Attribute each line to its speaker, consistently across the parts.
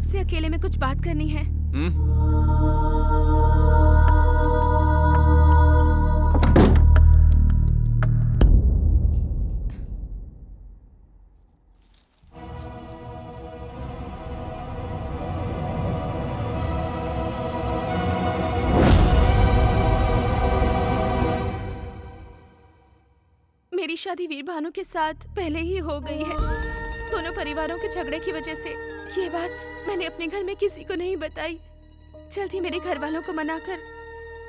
Speaker 1: आपसे अकेले में कुछ बात करनी है। मेरी शादी वीर भानु के साथ पहले ही हो गई है। दोनों परिवारों के झगड़े की वजह से ये बात मैंने अपने घर में किसी को नहीं बताई। जल्द ही मेरे घर वालों को मनाकर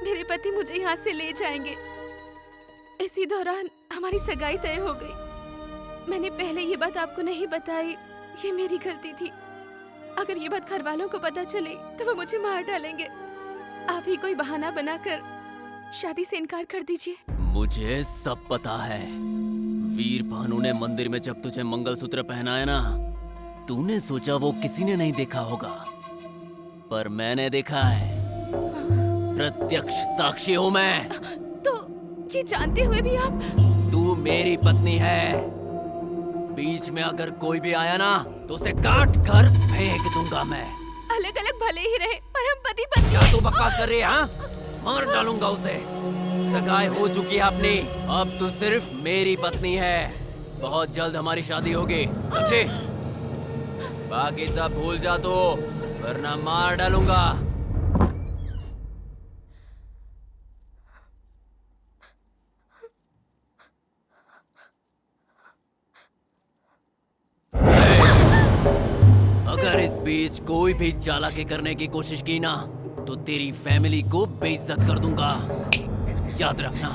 Speaker 1: मेरे पति मुझे यहाँ से ले जाएंगे। इसी दौरान हमारी सगाई तय हो गई। मैंने पहले ये बात आपको नहीं बताई, ये मेरी गलती थी। अगर ये बात घर वालों को पता चले तो वो मुझे मार डालेंगे। आप ही कोई बहाना बनाकर शादी से इनकार कर दीजिए।
Speaker 2: मुझे सब पता है। वीर भानु ने मंदिर में जब तुझे मंगलसूत्र पहनाया ना, तूने सोचा वो किसी ने नहीं देखा होगा, पर मैंने देखा है। प्रत्यक्ष साक्षी हूँ मैं।
Speaker 1: तो ये जानते हुए भी आप?
Speaker 2: तू मेरी पत्नी है। बीच में अगर कोई भी आया ना तो उसे काट कर फेंक दूंगा मैं।
Speaker 1: अलग अलग भले ही रहे पर हम पति पत्नी।
Speaker 2: क्या तू बकवास कर रही है? हाँ, मार डालूंगा उसे। सगाई हो चुकी है अपनी, अब तू सिर्फ मेरी पत्नी है। बहुत जल्द हमारी शादी होगी, समझे? बाकी सब भूल जा तू, वरना मार डालूंगा। अगर इस बीच कोई भी चालाकी करने की कोशिश की ना तो तेरी फैमिली को बेइज्जत कर दूंगा, याद रखना।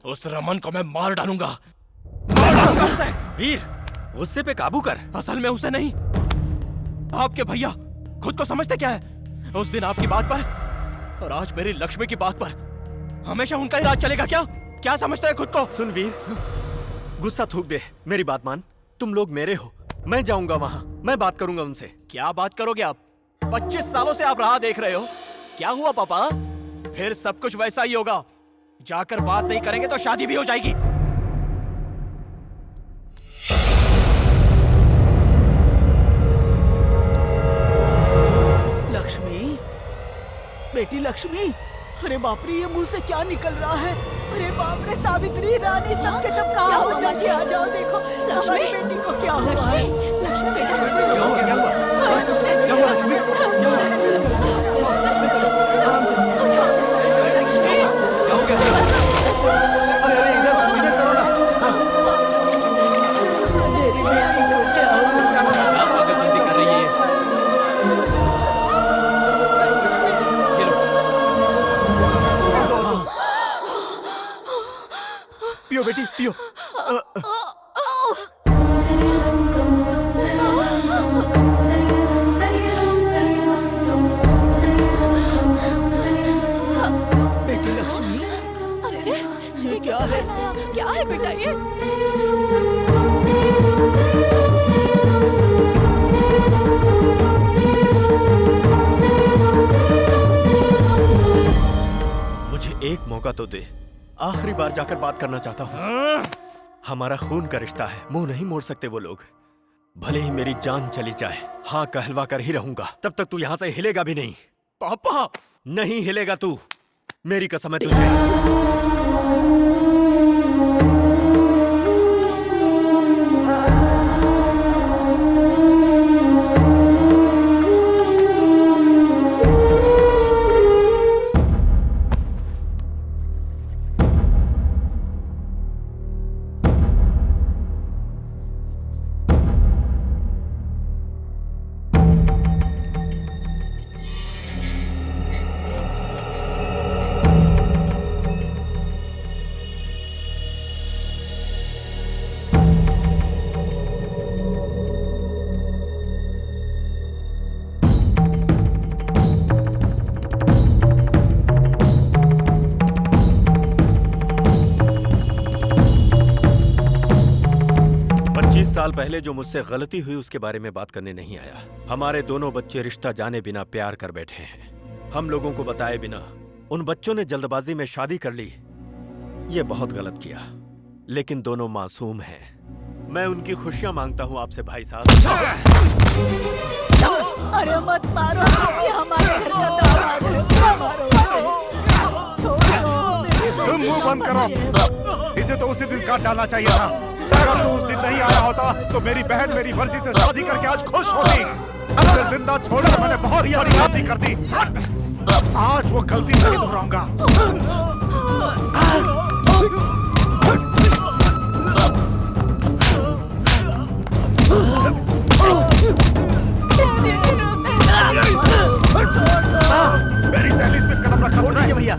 Speaker 3: उस रमन को मैं मार डालूंगा, मार डालूंगा उसे।
Speaker 4: वीर, गुस्से पे काबू कर।
Speaker 3: असल में उसे नहीं, आपके भैया खुद को समझते क्या है? उस दिन आपकी बात पर और आज मेरी लक्ष्मी की बात पर हमेशा उनका ही राज चलेगा क्या? क्या समझते हैं खुद को?
Speaker 4: सुन वीर, गुस्सा थूक दे, मेरी बात मान। तुम लोग मेरे हो, मैं जाऊंगा वहाँ, मैं बात करूंगा उनसे।
Speaker 3: क्या बात करोगे आप? 25 सालों से आप राह देख रहे हो। क्या हुआ पापा? फिर सब कुछ वैसा ही होगा। जाकर बात नहीं करेंगे तो शादी भी हो जाएगी।
Speaker 5: लक्ष्मी, बेटी लक्ष्मी, अरे बाप रे, ये मुंह से क्या निकल रहा है? अरे बाप रे, सावित्री, रानी, सबके सब कहाँ हो? चाची आ जाओ, देखो हमारी बेटी को क्या हुआ है? लक्ष्मी बेटा,
Speaker 4: क्या हुआ? क्या हुआ? क्या हुआ लक्ष्मी? क्या हुआ? क्या हो गया? अरे इधर इधर करो ना।
Speaker 5: मेरी बेटी को क्या हुआ?
Speaker 2: आप पागलपंती कर रही है। ये लो।
Speaker 3: पियो बेटी, पियो।
Speaker 5: बेटी लक्ष्मी,
Speaker 1: अरे
Speaker 5: ये क्या है?
Speaker 1: क्या है बेटा ये?
Speaker 4: मुझे एक मौका तो दे, आखिरी बार जाकर बात करना चाहता हूँ। हमारा खून का रिश्ता है, मुंह नहीं मोड़ सकते वो लोग। भले ही मेरी जान चली जाए, हाँ कहलवा कर ही रहूंगा। तब तक तू यहाँ से हिलेगा भी नहीं।
Speaker 3: पापा,
Speaker 4: नहीं हिलेगा तू, मेरी कसम है तुझे। साल पहले जो मुझसे गलती हुई उसके बारे में बात करने नहीं आया। हमारे दोनों बच्चे रिश्ता जाने बिना प्यार कर बैठे हैं। हम लोगों को बताए बिना उन बच्चों ने जल्दबाजी में शादी कर ली। ये बहुत गलत किया। लेकिन दोनों मासूम हैं। मैं उनकी खुशियां मांगता हूं आपसे भाई साहब।
Speaker 5: अरे मत मारो, ये हमारे घर का दामाद है, क्या मारो उसे? छोड़ो मेरे
Speaker 6: तुम मुंह बंद करो। इसे तो उसी दिन काट डालना चाहिए था। अगर तू उस दिन नहीं आया होता तो मेरी बहन मेरी मर्जी से शादी करके आज खुश होती। उसे जिंदा छोड़कर मैंने बहुत बड़ी गलती कर दी। आज वो गलती नहीं दोहराऊंगा। मेरी दहलीज पे कदम रखा तूने भैया।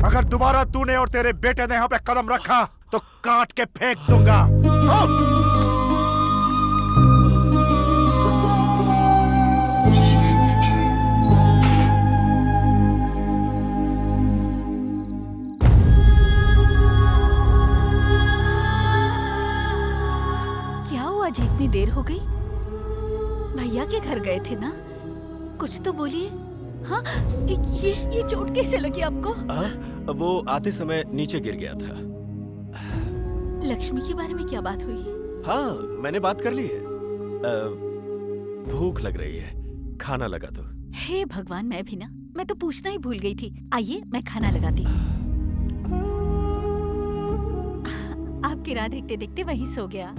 Speaker 6: अगर दोबारा तूने और तेरे बेटे ने यहाँ पे कदम रखा तो काट के फेंक दूंगा।
Speaker 5: क्या हुआ जी, इतनी देर हो गई? भैया के घर गए थे ना, कुछ तो बोलिए। हाँ, ये चोट कैसे लगी आपको?
Speaker 4: वो आते समय नीचे गिर गया था।
Speaker 5: लक्ष्मी के बारे में क्या बात हुई?
Speaker 4: हाँ, मैंने बात कर ली है। भूख लग रही है, खाना लगा दो।
Speaker 5: हे भगवान, मैं भी ना, मैं तो पूछना ही भूल गई थी। आइए मैं खाना लगाती हूँ। आपकी राह देखते देखते वहीं सो गया।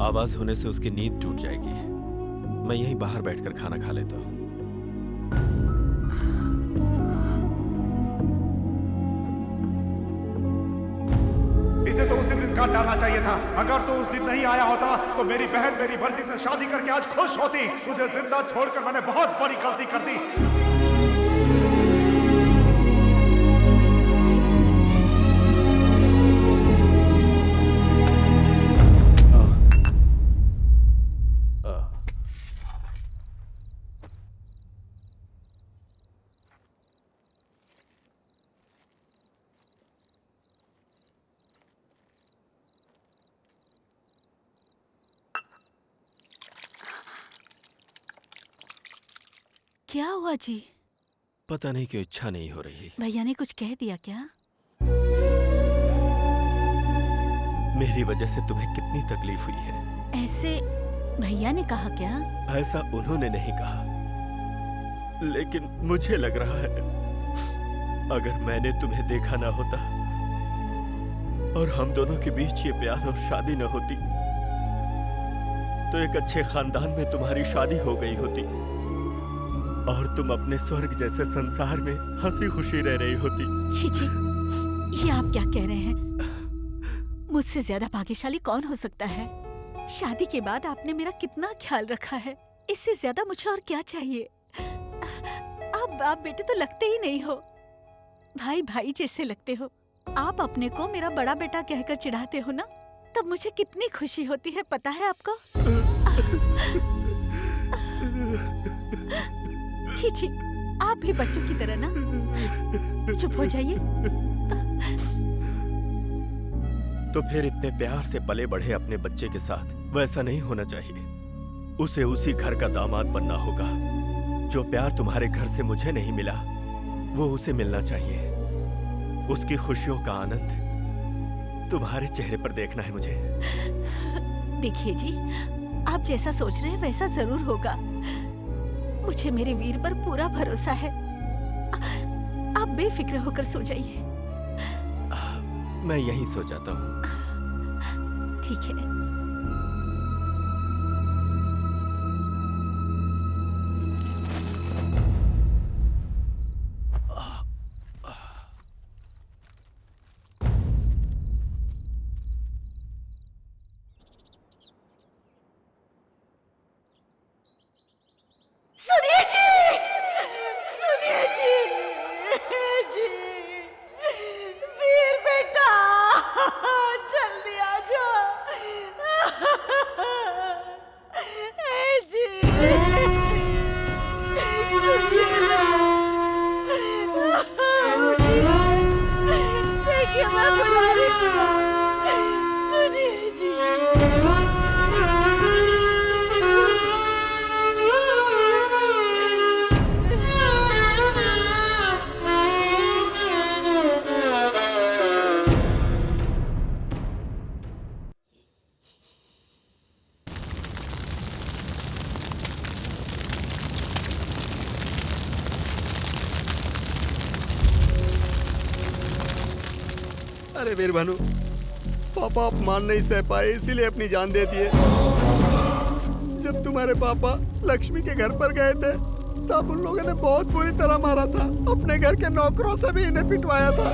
Speaker 4: आवाज होने से उसकी नींद टूट जाएगी। मैं यहीं बाहर बैठकर खाना खा लेता हूँ।
Speaker 6: इसे तो उसी दिन काट डालना चाहिए था। अगर तू उस दिन नहीं आया होता तो मेरी बहन मेरी मर्जी से शादी करके आज खुश होती। तुझे जिंदा छोड़कर मैंने बहुत बड़ी गलती कर दी।
Speaker 5: क्या हुआ जी?
Speaker 4: पता नहीं क्यों इच्छा नहीं हो रही।
Speaker 5: भैया ने कुछ कह दिया क्या?
Speaker 4: मेरी वजह से तुम्हें कितनी तकलीफ हुई है।
Speaker 5: ऐसे भैया ने कहा क्या?
Speaker 4: ऐसा उन्होंने नहीं कहा, लेकिन मुझे लग रहा है अगर मैंने तुम्हें देखा ना होता और हम दोनों के बीच ये प्यार और शादी न होती तो एक अच्छे खानदान में तुम्हारी शादी हो गई होती और तुम अपने स्वर्ग जैसे संसार में हंसी खुशी रह रही होती।
Speaker 5: छी छी, ये आप क्या कह रहे हैं? मुझसे ज्यादा भाग्यशाली कौन हो सकता है? शादी के बाद आपने मेरा कितना ख्याल रखा है, इससे ज्यादा मुझे और क्या चाहिए? आप बाप बेटे तो लगते ही नहीं हो, भाई भाई जैसे लगते हो। आप अपने को मेरा बड़ा बेटा कहकर चिढ़ाते हो ना, तब मुझे कितनी खुशी होती है, पता है आपको? छी छी, आप भी बच्चों की तरह ना, चुप हो जाइए।
Speaker 4: तो फिर इतने प्यार से पले बढ़े अपने बच्चे के साथ वैसा नहीं होना चाहिए। उसे उसी घर का दामाद बनना होगा। जो प्यार तुम्हारे घर से मुझे नहीं मिला वो उसे मिलना चाहिए। उसकी खुशियों का आनंद तुम्हारे चेहरे पर देखना है मुझे।
Speaker 5: देखिए जी, आप जैसा सोच रहे हैं वैसा जरूर होगा। मुझे मेरे वीर पर पूरा भरोसा है। आप बेफिक्र होकर सो जाइए।
Speaker 4: मैं यहीं सो जाता हूँ।
Speaker 5: ठीक है। सुनिए जी, सुनिए जी, जी, वीर बेटा, जल्दी आ जाओ। जी, देखिए मैं बुला रही हूँ। सुनिए
Speaker 4: अरे वीर भानु, पापा अपमान नहीं सह पाए इसीलिए अपनी जान दे दिए। जब तुम्हारे पापा लक्ष्मी के घर पर गए थे तब उन लोगों ने बहुत बुरी तरह मारा था। अपने घर के नौकरों से भी इन्हें पिटवाया था।